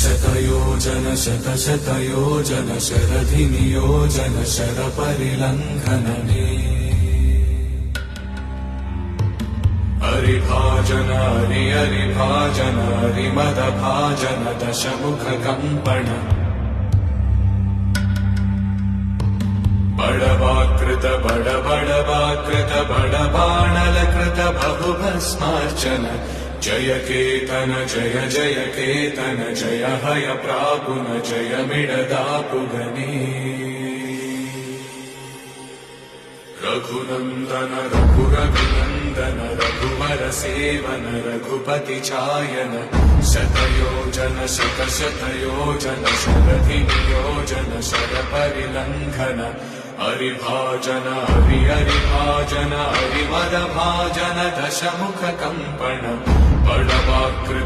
शतयोजन शतशतयोजन शरधिनियोजन शरपरिलङ्घनने हरिभाजन हरिभाजन हरिमदभाजन दशमुखकम्पण बडवाकृत बडबडवाकृत बडबाणलकृत बहुभस्मार्चन जय केतन जय जय केतन जय हय प्रापुन जय मिडदापुगने रघुनन्दन रघुरघुनन्दन रघुवर सेवन रघुपति चायन शतयोजन शतशतयोजन शरधिनियोजन शरपरिलङ्घन हरिभाजन हरिभाजन हरिमदभाजन दशमुखकम्पण बडवाकृत